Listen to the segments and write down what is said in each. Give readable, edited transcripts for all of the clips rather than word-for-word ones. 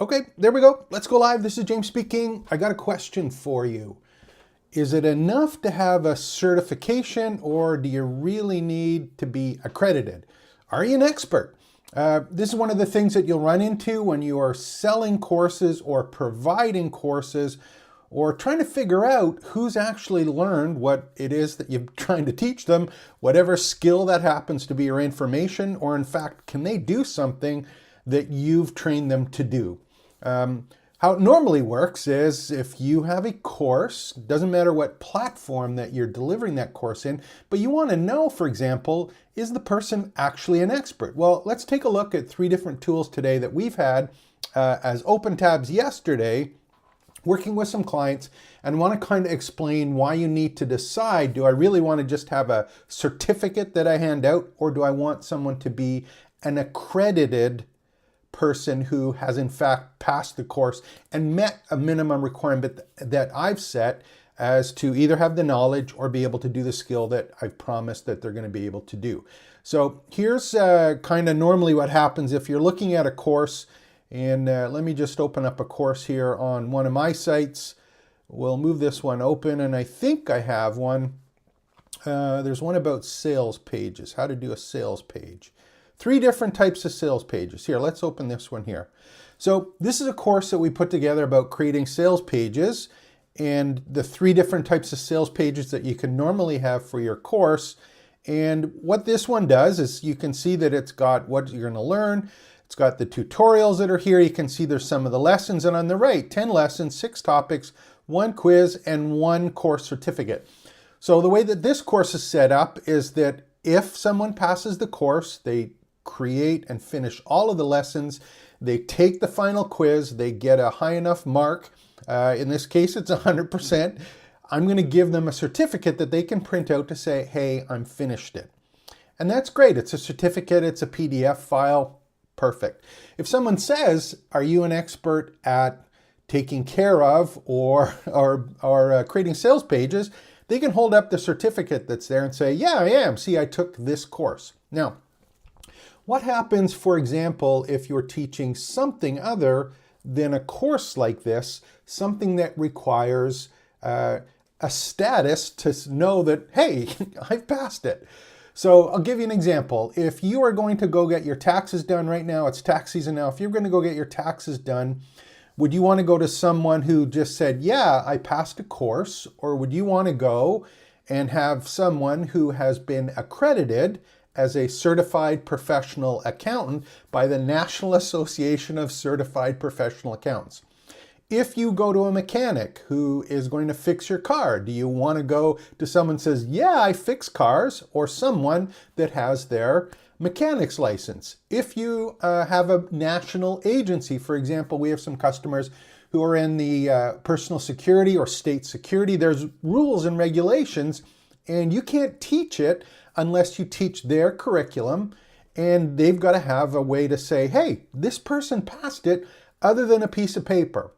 Okay, there we go. Let's go live. This is James speaking. I got a question for you. Is it enough to have a certification, or do you really need to be accredited? Are you an expert? This is one of the things that you'll run into when you are selling courses or providing courses or trying to figure out who's actually learned what it is that you're trying to teach them, whatever skill that happens to be, or information, or in fact, can they do something that you've trained them to do? How it normally works is if you have a course, doesn't matter what platform that you're delivering that course in, but you want to know, for example, is the person actually an expert? Well, let's take a look at 3 different tools today that we've had as open tabs yesterday, working with some clients, and want to kind of explain why you need to decide, do I really want to just have a certificate that I hand out, or do I want someone to be an accredited person who has in fact passed the course and met a minimum requirement that I've set as to either have the knowledge or be able to do the skill that I've promised that they're going to be able to do. So here's kind of normally what happens if you're looking at a course, and let me just open up a course here on one of my sites. We'll move this one open, and I think I have one. There's one about sales pages, how to do a sales page. 3 different types of sales pages. Here, let's open this one here. So this is a course that we put together about creating sales pages and the 3 different types of sales pages that you can normally have for your course. And what this one does is you can see that it's got what you're going to learn. It's got the tutorials that are here. You can see there's some of the lessons, and on the right, 10 lessons, 6 topics, 1 quiz, and 1 course certificate. So the way that this course is set up is that if someone passes the course, they create and finish all of the lessons, they take the final quiz, they get a high enough mark, in this case it's 100%, I'm going to give them a certificate that they can print out to say, hey, I'm finished it. And that's great. It's a certificate, it's a PDF file, perfect. If someone says, are you an expert at taking care of or creating sales pages, they can hold up the certificate that's there and say, yeah, I am. See, I took this course. Now, what happens, for example, if you're teaching something other than a course like this, something that requires a status to know that, hey, I've passed it? So I'll give you an example. If you are going to go get your taxes done right now, it's tax season now, if you're going to go get your taxes done, would you want to go to someone who just said, yeah, I passed a course, or would you want to go and have someone who has been accredited as a certified professional accountant by the National Association of Certified Professional Accountants? If you go to a mechanic who is going to fix your car, do you want to go to someone who says, yeah, I fix cars, or someone that has their mechanic's license? If you have a national agency, for example, we have some customers who are in the personal security or state security, there's rules and regulations, and you can't teach it unless you teach their curriculum, and they've got to have a way to say, hey, this person passed it other than a piece of paper.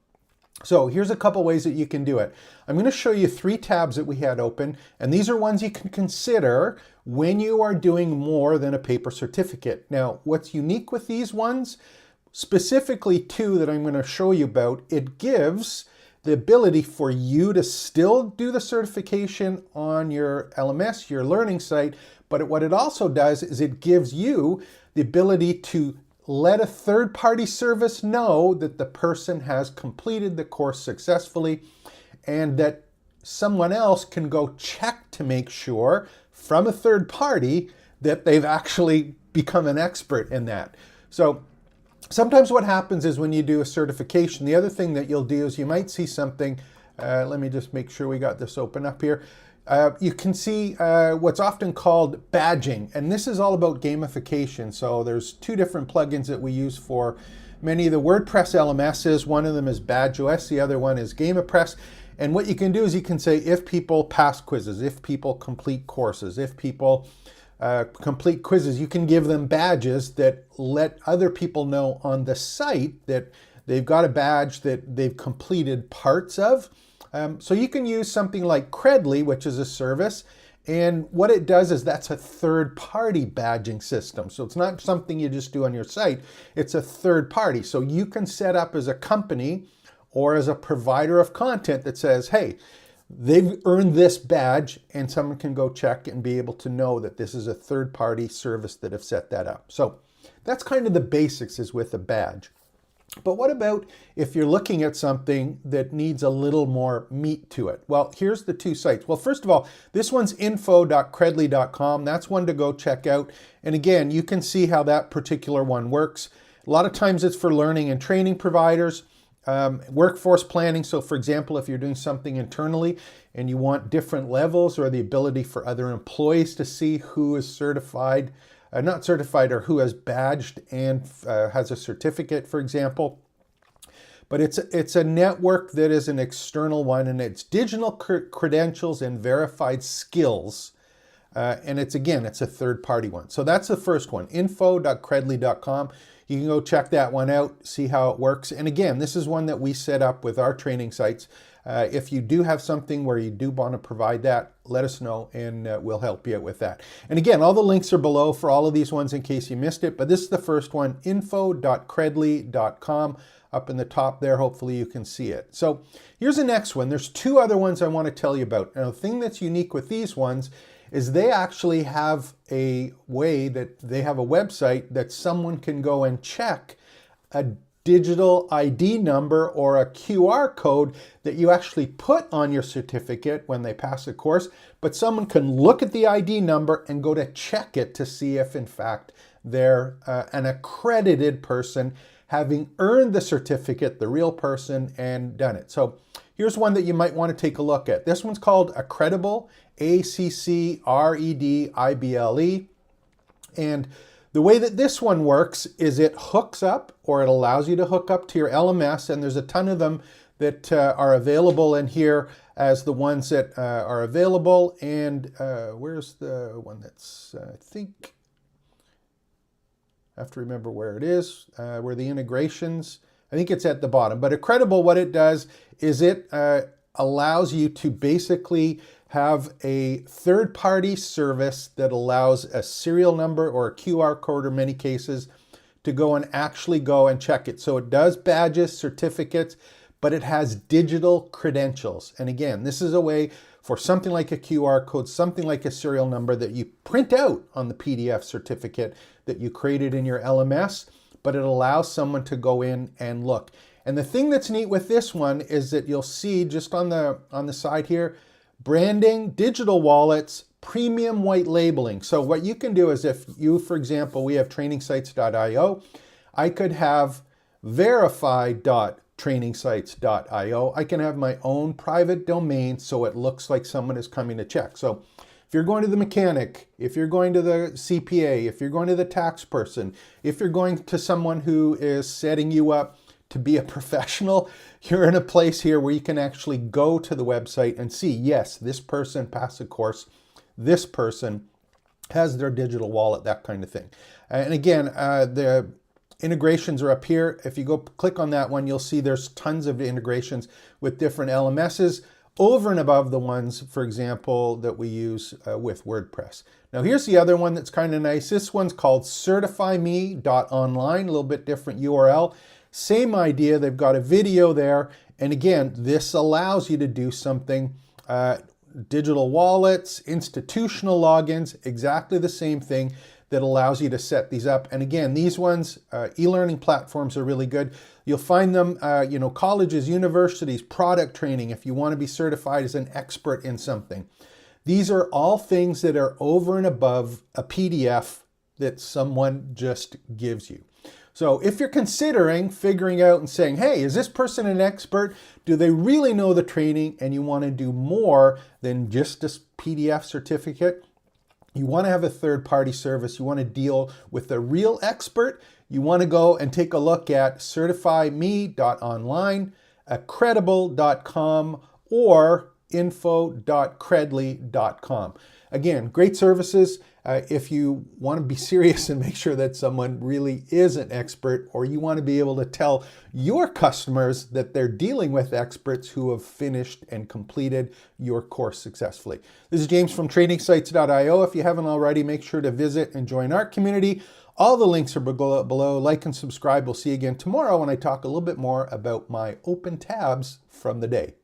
So here's a couple ways that you can do it. I'm going to show you 3 tabs that we had open, and these are ones you can consider when you are doing more than a paper certificate. Now, what's unique with these ones, specifically 2 that I'm going to show you about, it gives the ability for you to still do the certification on your LMS, your learning site, but what it also does is it gives you the ability to let a third-party service know that the person has completed the course successfully, and that someone else can go check to make sure from a third party that they've actually become an expert in that. So sometimes what happens is when you do a certification, the other thing that you'll do is you might see something, let me just make sure we got this open up here. You can see what's often called badging, and this is all about gamification. So there's 2 different plugins that we use for many of the WordPress LMSs. One of them is BadgeOS, the other one is GamePress. And what you can do is you can say if people pass quizzes, if people complete courses, if people complete quizzes, you can give them badges that let other people know on the site that they've got a badge that they've completed parts of. So you can use something like Credly, which is a service, And what it does is that's a third-party badging system. So it's not something you just do on your site. It's a third party. So you can set up as a company or as a provider of content that says, hey, they've earned this badge, and someone can go check and be able to know that this is a third-party service that have set that up. So that's kind of the basics is with a badge. But what about if you're looking at something that needs a little more meat to it? Well, here's the two sites. Well, first of all, this one's info.credly.com. That's one to go check out. And again, you can see how that particular one works. A lot of times it's for learning and training providers, workforce planning. So for example, if you're doing something internally and you want different levels or the ability for other employees to see who is certified, not certified, or who has badged and has a certificate, for example. But it's a network that is an external one, and it's digital credentials and verified skills. And it's a third-party one. So that's the first one, info.credly.com. You can go check that one out, see how it works. And again, this is one that we set up with our training sites. If you do have something where you do want to provide that, let us know and we'll help you out with that. And again, all the links are below for all of these ones in case you missed it, but this is the first one, info.credly.com. Up in the top there, hopefully you can see it. So here's the next one. There's two other ones I want to tell you about. Now, the thing that's unique with these ones is they actually have a way that they have a website that someone can go and check a digital ID number or a QR code that you actually put on your certificate when they pass a course, but someone can look at the ID number and go to check it to see if in fact they're an accredited person having earned the certificate, the real person, and done it. So here's one that you might want to take a look at. This one's called Accredible, ACCREDIBLE, and the way that this one works is it hooks up, or it allows you to hook up to your LMS, and there's a ton of them that are available in here as the ones that are available. And where's the one that's, I think, I have to remember where it is, where the integrations, I think it's at the bottom. But Accredible, what it does is it allows you to basically have a third-party service that allows a serial number or a QR code in many cases to go and actually go and check it. So it does badges, certificates, but it has digital credentials. And again, this is a way for something like a QR code, something like a serial number that you print out on the PDF certificate that you created in your LMS, but it allows someone to go in and look. And the thing that's neat with this one is that you'll see just on the side here, branding, digital wallets, premium white labeling. So what you can do is if you, for example, we have trainingsites.io, I could have verify.trainingsites.io. I can have my own private domain so it looks like someone is coming to check. So if you're going to the mechanic, if you're going to the CPA, if you're going to the tax person, if you're going to someone who is setting you up to be a professional, you're in a place here where you can actually go to the website and see, yes, this person passed a course, this person has their digital wallet, that kind of thing. And again, the integrations are up here. If you go click on that one, you'll see there's tons of integrations with different LMSs over and above the ones, for example, that we use with WordPress. Now here's the other one that's kind of nice. This one's called certifyme.online, a little bit different URL. Same idea, they've got a video there. And again, this allows you to do something, digital wallets, institutional logins, exactly the same thing that allows you to set these up. And again, these ones, e-learning platforms are really good. You'll find them, colleges, universities, product training, if you want to be certified as an expert in something. These are all things that are over and above a PDF that someone just gives you. So if you're considering figuring out and saying, hey, is this person an expert? Do they really know the training? And you want to do more than just this PDF certificate? You want to have a third-party service. You want to deal with a real expert. You want to go and take a look at certifyme.online, accredible.com, or info.credly.com. Again, great services. If you want to be serious and make sure that someone really is an expert, or you want to be able to tell your customers that they're dealing with experts who have finished and completed your course successfully. This is James from tradingsites.io. If you haven't already, make sure to visit and join our community. All the links are below. Like and subscribe. We'll see you again tomorrow when I talk a little bit more about my open tabs from the day.